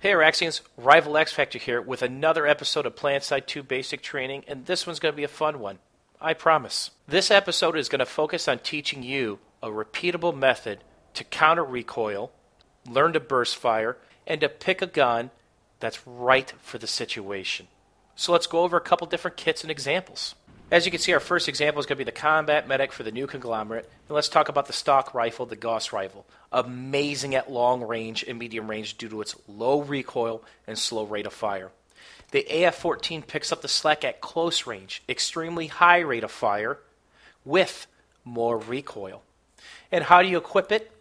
Hey Araxians, Rival X Factor here with another episode of PlanetSide2 Basic Training, and this one's going to be a fun one. I promise. This episode is going to focus on teaching you a repeatable method to counter recoil, learn to burst fire, and to pick a gun that's right for the situation. So let's go over a couple different kits and examples. As you can see, our first example is going to be the Combat Medic for the new conglomerate. And let's talk about the stock rifle, the Gauss rifle. Amazing at long range and medium range due to its low recoil and slow rate of fire. The AF-14 picks up the slack at close range, extremely high rate of fire, with more recoil. And how do you equip it?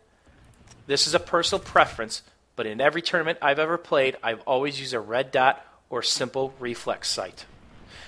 This is a personal preference, but in every tournament I've ever played, I've always used a red dot or simple reflex sight.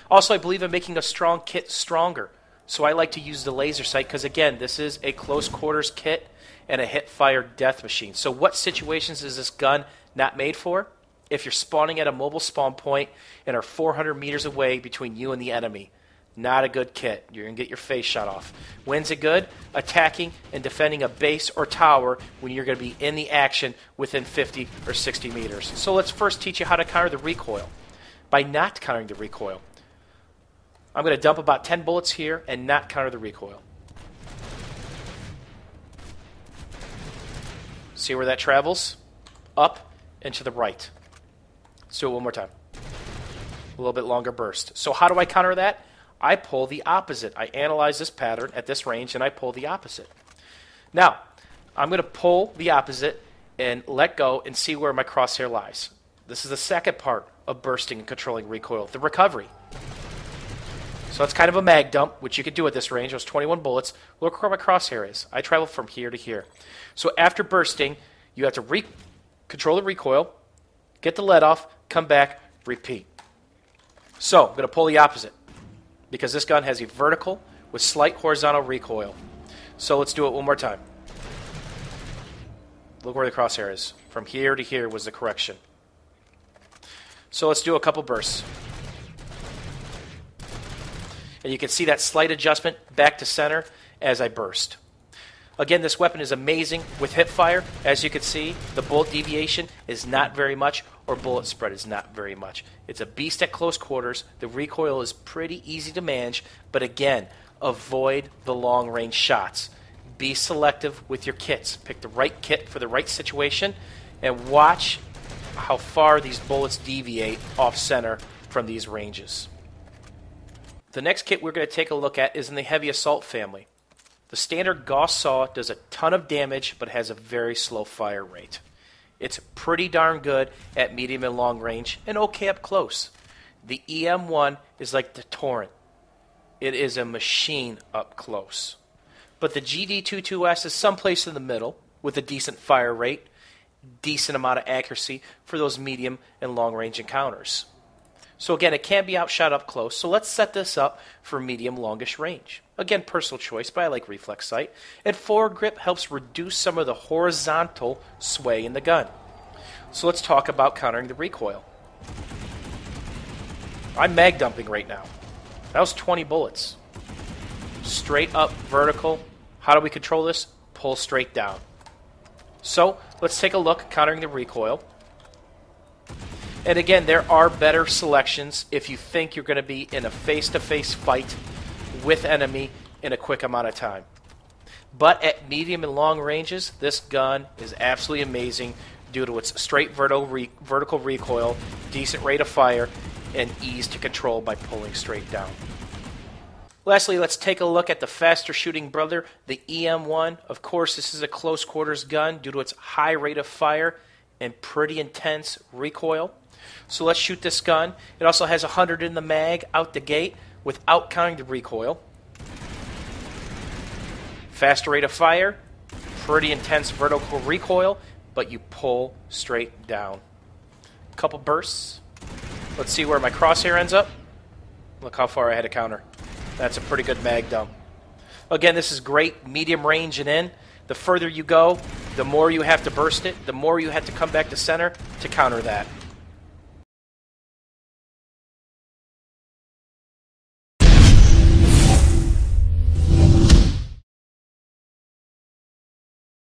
Also, I believe in making a strong kit stronger, so I like to use the laser sight because, again, this is a close quarters kit and a hip-fire death machine. So what situations is this gun not made for? If you're spawning at a mobile spawn point and are 400 meters away between you and the enemy, not a good kit. You're going to get your face shot off. When's it good? Attacking and defending a base or tower when you're going to be in the action within 50 or 60 meters. So let's first teach you how to counter the recoil. By not countering the recoil, I'm going to dump about 10 bullets here and not counter the recoil. See where that travels? Up and to the right. Let's do it one more time. A little bit longer burst. So how do I counter that? I pull the opposite. I analyze this pattern at this range and I pull the opposite. Now, I'm going to pull the opposite and let go and see where my crosshair lies. This is the second part of bursting and controlling recoil, the recovery. So it's kind of a mag dump, which you could do at this range. It was 21 bullets. Look where my crosshair is. I travel from here to here. So after bursting, you have to control the recoil, get the lead off, come back, repeat. So I'm going to pull the opposite because this gun has a vertical with slight horizontal recoil. So let's do it one more time. Look where the crosshair is. From here to here was the correction. So let's do a couple bursts. And you can see that slight adjustment back to center as I burst. Again, this weapon is amazing with hip fire. As you can see, the bullet deviation is not very much, or bullet spread is not very much. It's a beast at close quarters. The recoil is pretty easy to manage, but again, avoid the long-range shots. Be selective with your kits. Pick the right kit for the right situation, and watch how far these bullets deviate off-center from these ranges. The next kit we're going to take a look at is in the heavy assault family. The standard Gauss saw does a ton of damage but has a very slow fire rate. It's pretty darn good at medium and long range and okay up close. The EM1 is like the Torrent. It is a machine up close. But the GD22S is someplace in the middle with a decent fire rate, decent amount of accuracy for those medium and long range encounters. So again, it can be outshot up close, so let's set this up for medium longish range. Again, personal choice, but I like reflex sight. And forward grip helps reduce some of the horizontal sway in the gun. So let's talk about countering the recoil. I'm mag dumping right now. That was 20 bullets. Straight up vertical. How do we control this? Pull straight down. So let's take a look countering the recoil. And again, there are better selections if you think you're going to be in a face-to-face fight with enemy in a quick amount of time. But at medium and long ranges, this gun is absolutely amazing due to its straight vertical recoil, decent rate of fire, and ease to control by pulling straight down. Lastly, let's take a look at the faster shooting brother, the EM1. Of course, this is a close quarters gun due to its high rate of fire and pretty intense recoil. So let's shoot this gun. It also has 100 in the mag out the gate without counting the recoil. Faster rate of fire, pretty intense vertical recoil, but you pull straight down. Couple bursts. Let's see where my crosshair ends up. Look how far I had to counter. That's a pretty good mag dump. Again, this is great medium range and in. The further you go, the more you have to burst it, the more you have to come back to center to counter that.